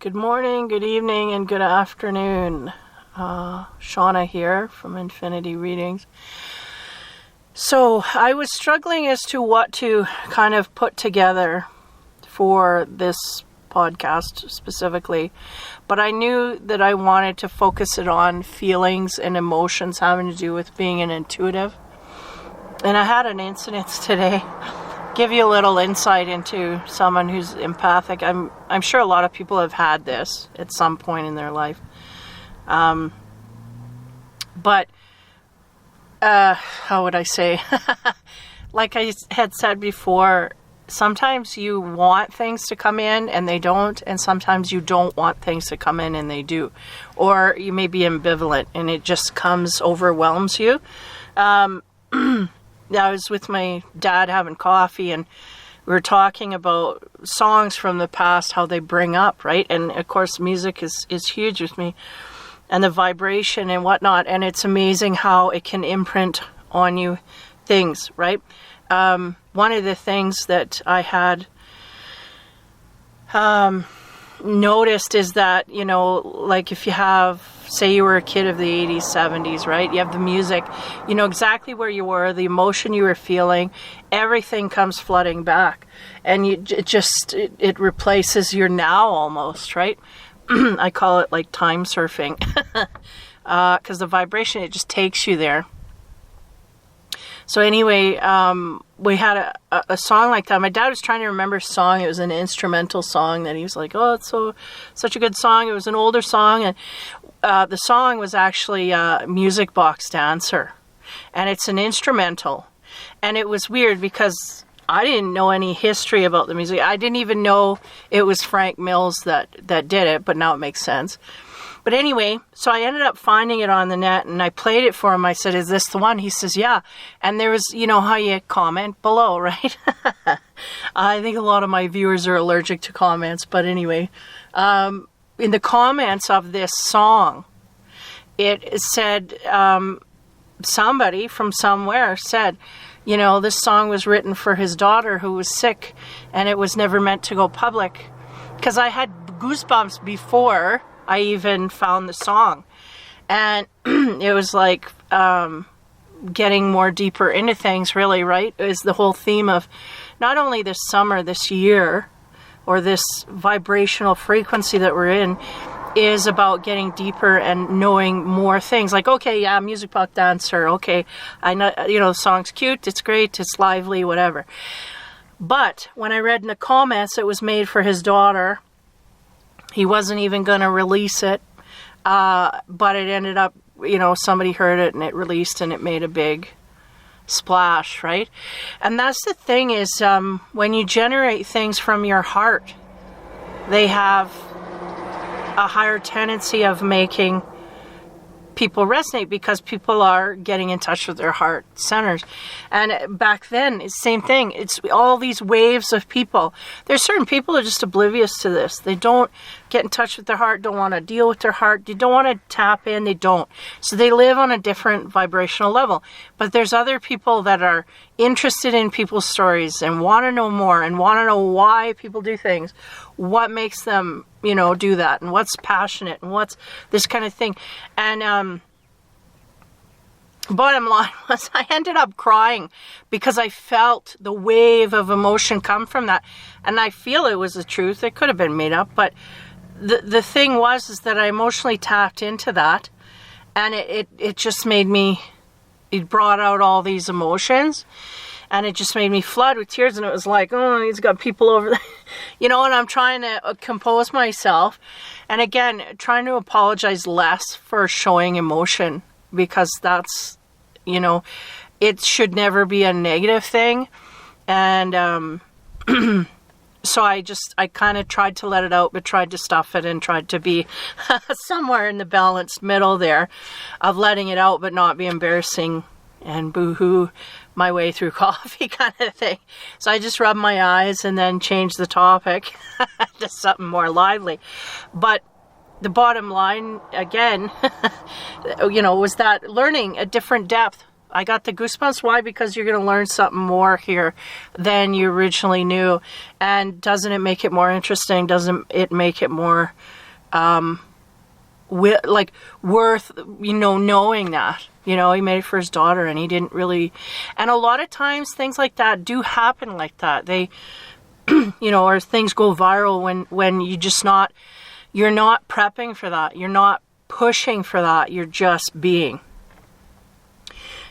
Good morning, good evening, and good afternoon. Shauna here from Infinity Readings. So I was struggling as to what to kind of put together for this podcast specifically, but I knew that I wanted to focus it on feelings and emotions having to do with being an intuitive. And I had an incident today. Give you a little insight into someone who's empathic. I'm sure a lot of people have had this at some point in their life. But how would I say? Like I had said before, sometimes you want things to come in and they don't, and sometimes you don't want things to come in and they do. Or you may be ambivalent and it just overwhelms you. I was with my dad having coffee and we were talking about songs from the past, how they bring up, right? And of course music is huge with me, and the vibration and whatnot, and it's amazing how it can imprint on you things, right? One of the things that I had noticed is that, like if you have, say you were a kid of the 80s, 70s, right? You have the music, you know exactly where you were, the emotion you were feeling, everything comes flooding back. And it replaces your now almost, right? I call it like time surfing. Because the vibration, it just takes you there. So anyway, we had a song like that. My dad was trying to remember a song. It was an instrumental song that he was like, oh, it's such a good song. It was an older song. And the song was actually Music Box Dancer. And it's an instrumental. And it was weird because I didn't know any history about the music. I didn't even know it was Frank Mills that did it, but now it makes sense. But anyway, so I ended up finding it on the net and I played it for him. I said, is this the one? He says, yeah. And there was, how you comment below, right? I think a lot of my viewers are allergic to comments. But anyway, in the comments of this song, it said, somebody from somewhere said, this song was written for his daughter who was sick and it was never meant to go public. Because I had goosebumps before I even found the song, and it was like getting more deeper into things, really, right? Is the whole theme of not only this summer, this year, or this vibrational frequency that we're in, is about getting deeper and knowing more things. Like, okay, yeah, Music Box Dancer, okay, I know, the song's cute, it's great, it's lively, whatever. But when I read in the comments it was made for his daughter, he wasn't even going to release it, but it ended up, somebody heard it and it released and it made a big splash, right? And that's the thing is, when you generate things from your heart, they have a higher tendency of making people resonate because people are getting in touch with their heart centers. And back then, it's the same thing. It's all these waves of people. There's certain people who are just oblivious to this. They don't get in touch with their heart, don't want to deal with their heart, they don't want to tap in, they don't. So they live on a different vibrational level. But there's other people that are interested in people's stories and want to know more and want to know why people do things, what makes them, do that, and what's passionate and what's this kind of thing. And bottom line was I ended up crying because I felt the wave of emotion come from that. And I feel it was the truth. It could have been made up, but the thing is that I emotionally tapped into that, and it just made me, it brought out all these emotions, and it just made me flood with tears. And it was like, oh, he's got people over there, and I'm trying to compose myself, and again, trying to apologize less for showing emotion, because that's, it should never be a negative thing. And so I kind of tried to let it out, but tried to stuff it and tried to be somewhere in the balanced middle there of letting it out, but not be embarrassing and boo-hoo my way through coffee kind of thing. So I just rubbed my eyes and then changed the topic to something more lively. But the bottom line, again, was that learning a different depth I got the goosebumps. Why? Because you're going to learn something more here than you originally knew. And doesn't it make it more interesting? Doesn't it make it more worth, knowing that? He made it for his daughter, and he didn't really. And a lot of times things like that do happen like that. They, or things go viral when you're not prepping for that. You're not pushing for that. You're just being.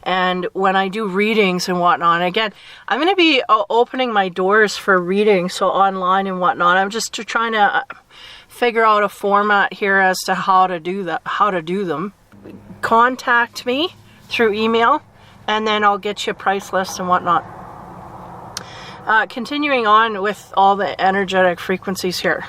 And when I do readings and whatnot, again, I'm going to be opening my doors for readings, so online and whatnot. I'm just trying to figure out a format here as to how to do them. Contact me through email, and then I'll get you a price list and whatnot. Continuing on with all the energetic frequencies here.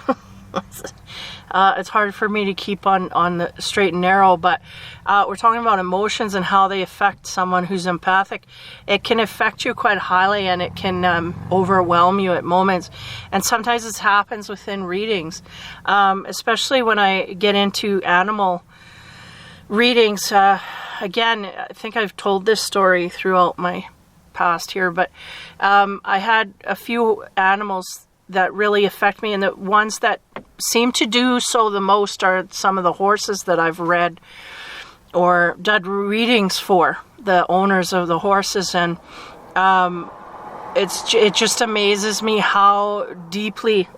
It's hard for me to keep on the straight and narrow, but we're talking about emotions and how they affect someone who's empathic. It can affect you quite highly, and it can overwhelm you at moments. And sometimes this happens within readings, especially when I get into animal readings. Again, I think I've told this story throughout my past here, but I had a few animals that really affect me, and the ones that seem to do so the most are some of the horses that I've read or done readings for, the owners of the horses. And it just amazes me how deeply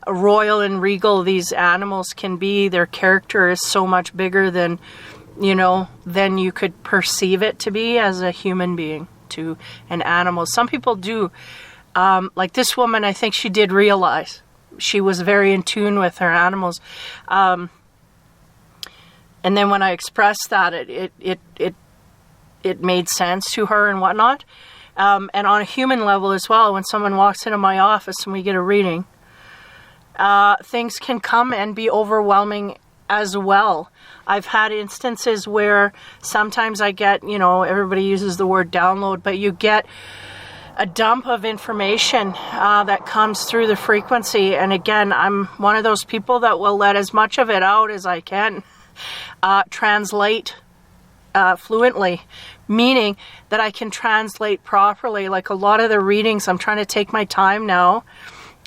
royal and regal these animals can be. Their character is so much bigger than you could perceive it to be as a human being to an animal. Some people do. Like this woman, I think she did realize she was very in tune with her animals. And then when I expressed that, it made sense to her and whatnot. And on a human level as well, when someone walks into my office and we get a reading, things can come and be overwhelming as well. I've had instances where sometimes I get, everybody uses the word download, but you get a dump of information that comes through the frequency. And again, I'm one of those people that will let as much of it out as I can translate fluently, meaning that I can translate properly. Like a lot of the readings, I'm trying to take my time now.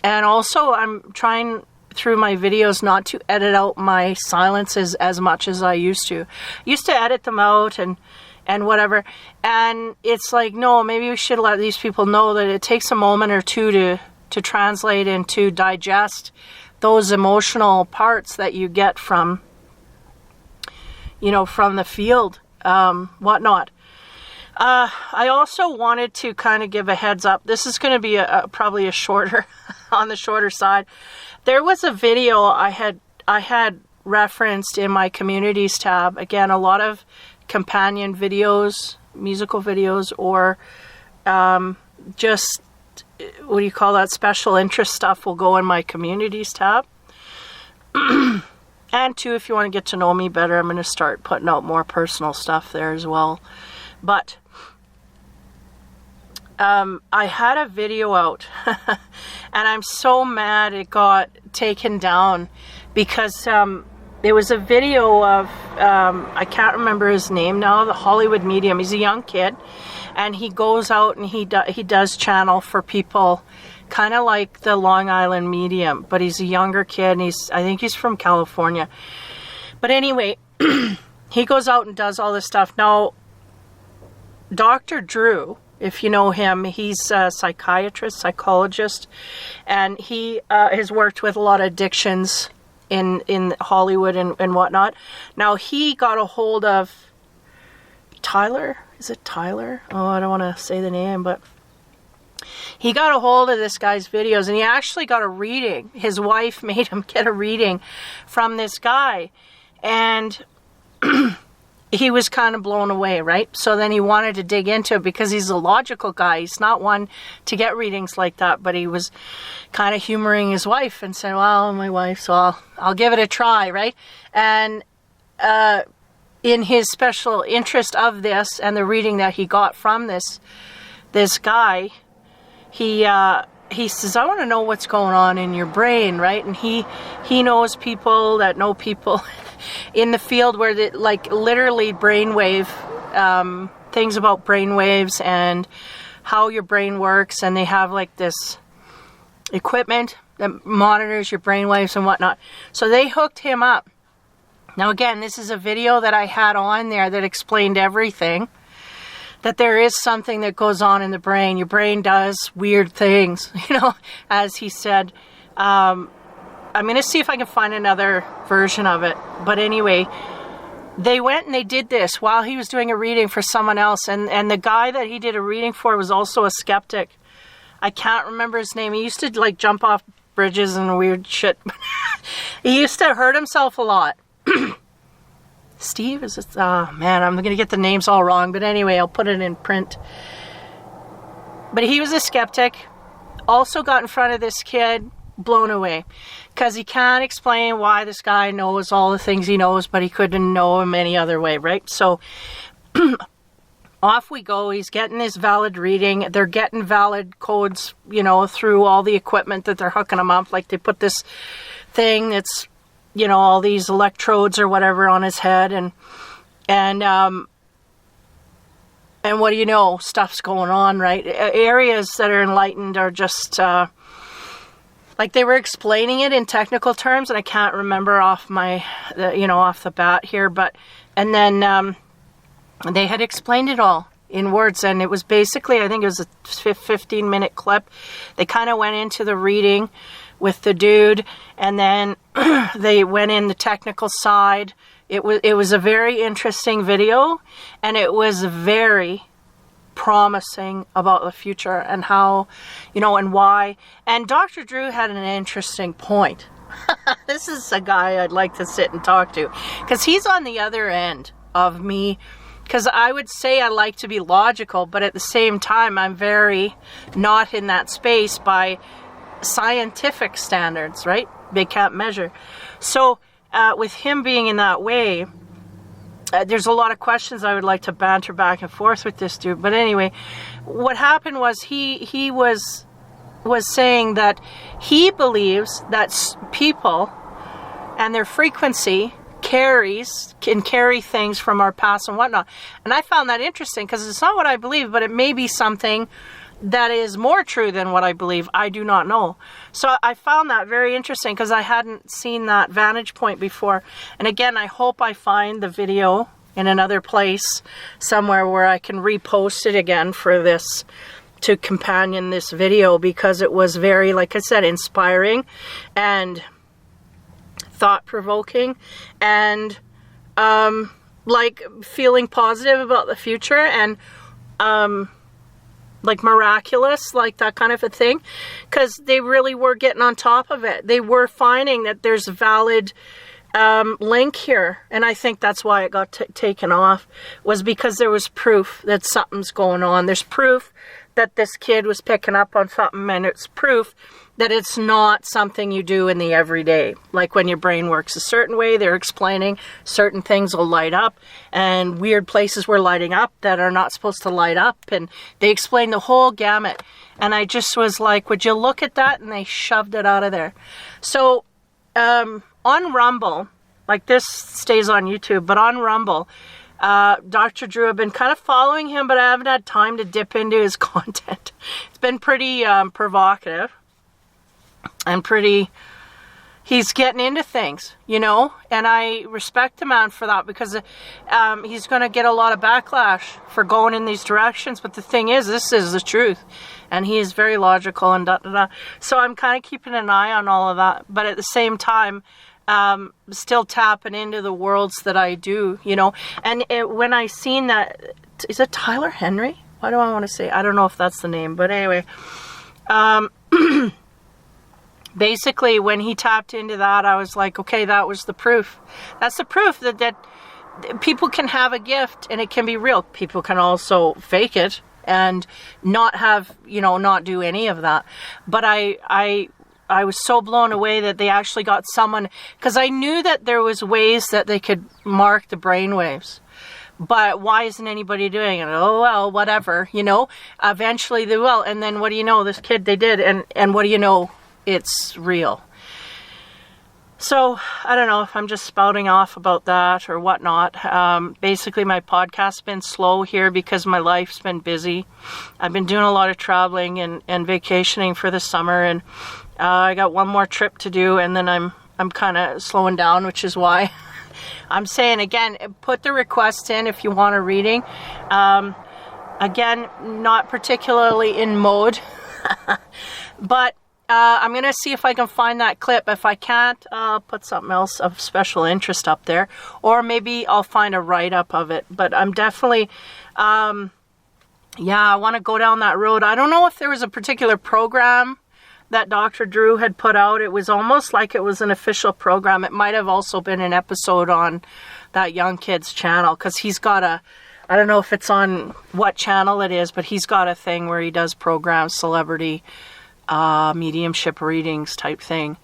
And also I'm trying through my videos not to edit out my silences as much as I used to. Edit them out and whatever. And it's like, no, maybe we should let these people know that it takes a moment or two to translate and to digest those emotional parts that you get from the field, whatnot. I also wanted to kind of give a heads up. This is going to be probably a shorter, on the shorter side. There was a video I had referenced in my communities tab. Again, a lot of companion videos, musical videos, or just, what do you call that, special interest stuff will go in my communities tab. And too, if you want to get to know me better, I'm going to start putting out more personal stuff there as well. But I had a video out and I'm so mad it got taken down because there was a video of, I can't remember his name now, the Hollywood medium. He's a young kid, and he goes out and he does channel for people, kind of like the Long Island medium, but he's a younger kid, and I think he's from California. But anyway, he goes out and does all this stuff. Now, Dr. Drew, if you know him, he's a psychiatrist, psychologist, and he has worked with a lot of addictions in Hollywood and whatnot. Now, he got a hold of Tyler. Is it Tyler? Oh, I don't want to say the name, but he got a hold of this guy's videos, and he actually got a reading. His wife made him get a reading from this guy, and he was kind of blown away, right? So then he wanted to dig into it because he's a logical guy. He's not one to get readings like that, but he was kind of humoring his wife and said, well, my wife, so I'll give it a try, right? And in his special interest of this and the reading that he got from this guy, he says, I want to know what's going on in your brain, right? And he knows people that know people in the field where literally brainwave things about brain waves and how your brain works, and they have like this equipment that monitors your brain waves and whatnot. So they hooked him up. Now again, this is a video that I had on there that explained everything. That there is something that goes on in the brain. Your brain does weird things, as he said. I'm going to see if I can find another version of it. But anyway, they went and they did this while he was doing a reading for someone else. And the guy that he did a reading for was also a skeptic. I can't remember his name. He used to like jump off bridges and weird shit. He used to hurt himself a lot. Steve, is it? Oh man, I'm going to get the names all wrong. But anyway, I'll put it in print. But he was a skeptic. Also got in front of this kid, blown away. Because he can't explain why this guy knows all the things he knows, but he couldn't know him any other way, right? So off we go. He's getting his valid reading. They're getting valid codes, through all the equipment that they're hooking him up. Like they put this thing that's, all these electrodes or whatever on his head, and what do you know, stuff's going on, right? Areas that are enlightened are just like they were explaining it in technical terms, and I can't remember off the bat here, and then they had explained it all in words, and it was basically, I think it was a 15-minute clip. They kind of went into the reading with the dude, and then they went in the technical side. It was a very interesting video, and it was very promising about the future and how, and why. And Dr. Drew had an interesting point. This is a guy I'd like to sit and talk to, because he's on the other end of me. Because I would say I like to be logical, but at the same time, I'm very not in that space by scientific standards, right? They can't measure. So with him being in that way, there's a lot of questions I would like to banter back and forth with this dude. But anyway, what happened was he was saying that he believes that people and their frequency can carry things from our past and whatnot. And I found that interesting, because it's not what I believe, but it may be something that is more true than what I believe. I do not know. So I found that very interesting, because I hadn't seen that vantage point before. And again, I hope I find the video in another place somewhere where I can repost it again for this, to companion this video, because it was very, like I said, inspiring and thought-provoking, and like feeling positive about the future, and like miraculous, like that kind of a thing, because they really were getting on top of it. They were finding that there's a valid link here, and I think that's why it got taken off, was because there was proof that something's going on. There's proof that this kid was picking up on something, and it's proof that it's not something you do in the everyday. Like when your brain works a certain way, they're explaining certain things will light up, and weird places were lighting up that are not supposed to light up, and they explained the whole gamut. And I just was like, would you look at that? And they shoved it out of there. So on Rumble, like this stays on YouTube, but on Rumble, Dr. Drew, I've been kind of following him, but I haven't had time to dip into his content. It's been pretty provocative. And he's getting into things, and I respect the man for that, because he's going to get a lot of backlash for going in these directions. But the thing is, this is the truth, and he is very logical and So I'm kind of keeping an eye on all of that, but at the same time, still tapping into the worlds that I do, and when I seen that, is it Tyler Henry? Why do I want to say? I don't know if that's the name, but anyway, basically, when he tapped into that, I was like, okay, that was the proof. That's the proof that people can have a gift and it can be real. People can also fake it and not have, not do any of that. But I was so blown away that they actually got someone, because I knew that there was ways that they could mark the brain waves. But why isn't anybody doing it? Oh, well, whatever, eventually they will. And then what do you know? This kid, they did. And what do you know? It's real. So I don't know if I'm just spouting off about that or whatnot. Basically, my podcast's been slow here because my life's been busy. I've been doing a lot of traveling and vacationing for the summer, and I got one more trip to do, and then I'm kind of slowing down, which is why I'm saying again, put the request in if you want a reading. Again, not particularly in mode, but I'm going to see if I can find that clip. If I can't, I'll put something else of special interest up there. Or maybe I'll find a write-up of it. But I'm definitely, I want to go down that road. I don't know if there was a particular program that Dr. Drew had put out. It was almost like it was an official program. It might have also been an episode on that Young Kids channel. Because he's got I don't know if it's on what channel it is, but he's got a thing where he does programs, celebrity mediumship readings type thing.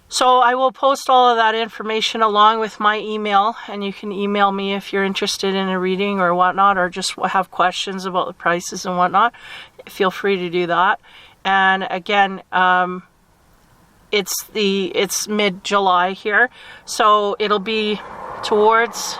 So I will post all of that information along with my email, and you can email me if you're interested in a reading or whatnot, or just have questions about the prices and whatnot. Feel free to do that. And again, it's mid-July here, so it'll be towards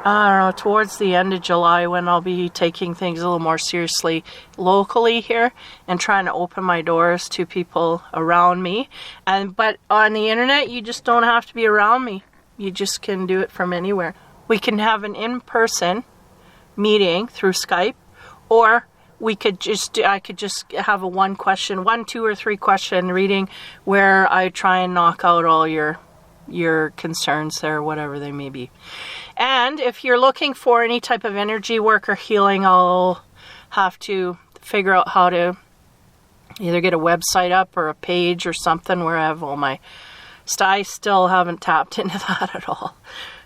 the end of July when I'll be taking things a little more seriously locally here and trying to open my doors to people around me. But on the internet, you just don't have to be around me. You just can do it from anywhere. We can have an in-person meeting through Skype, or I could just have a 1, 2, or 3 question reading where I try and knock out all your concerns there, whatever they may be. And if you're looking for any type of energy work or healing, I'll have to figure out how to either get a website up or a page or something where I have all my stuff. I still haven't tapped into that at all.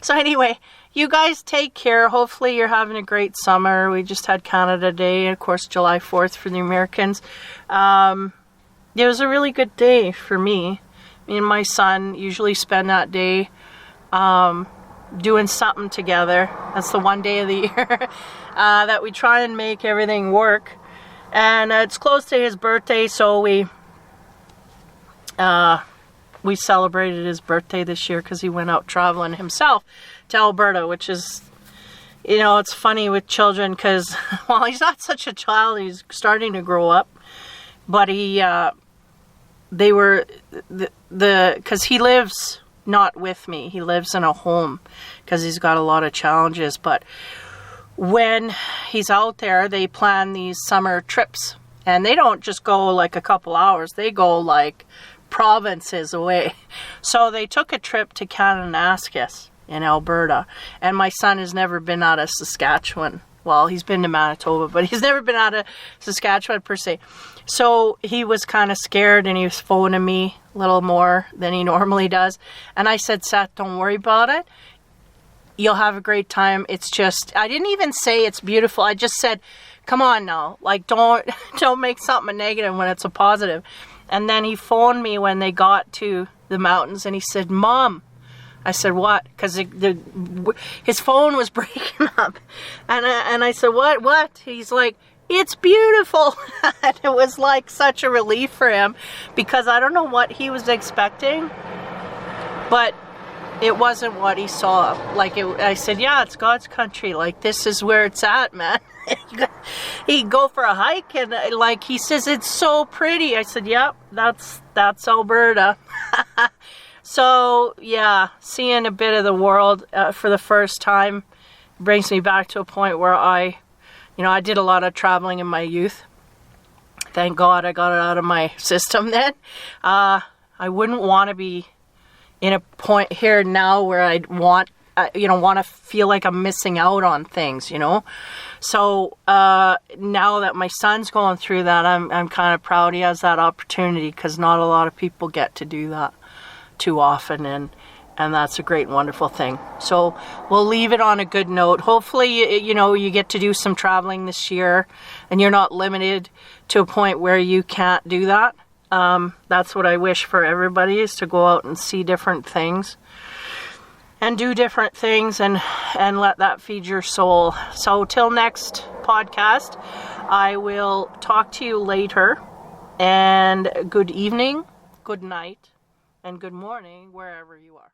So anyway, you guys take care. Hopefully you're having a great summer. We just had Canada Day, and of course July 4th for the Americans. It was a really good day for me. Me and my son usually spend that day doing something together. That's the one day of the year that we try and make everything work. And it's close to his birthday, so we celebrated his birthday this year because he went out traveling himself to Alberta, which is, it's funny with children because, well, he's not such a child. He's starting to grow up, but because he lives not with me. He lives in a home because he's got a lot of challenges. But when he's out there, they plan these summer trips. And they don't just go like a couple hours. They go like provinces away. So they took a trip to Kananaskis in Alberta. And my son has never been out of Saskatchewan. Well, he's been to Manitoba, but he's never been out of Saskatchewan per se. So he was kind of scared, and he was phoning me a little more than he normally does. And I said, Seth, don't worry about it. You'll have a great time. It's just, I didn't even say it's beautiful. I just said, come on now. Like, don't make something a negative when it's a positive. And then he phoned me when they got to the mountains, and he said, Mom. I said, what? Because his phone was breaking up. And I said, what? He's like, it's beautiful. And it was like such a relief for him because I don't know what he was expecting, but it wasn't what he saw. I said, yeah, it's God's country. Like, this is where it's at, man. He'd go for a hike and he says, it's so pretty. I said, yep, that's Alberta. So, yeah, seeing a bit of the world for the first time brings me back to a point where I did a lot of traveling in my youth. Thank God I got it out of my system then. I wouldn't want to be in a point here now where I'd want to feel like I'm missing out on things, So now that my son's going through that, I'm kind of proud he has that opportunity because not a lot of people get to do that too often, and that's a great, wonderful thing. So we'll leave it on a good note. Hopefully, you get to do some traveling this year, and you're not limited to a point where you can't do that. That's what I wish for everybody, is to go out and see different things and do different things and let that feed your soul. So till next podcast, I will talk to you later, and good evening, good night, and good morning wherever you are.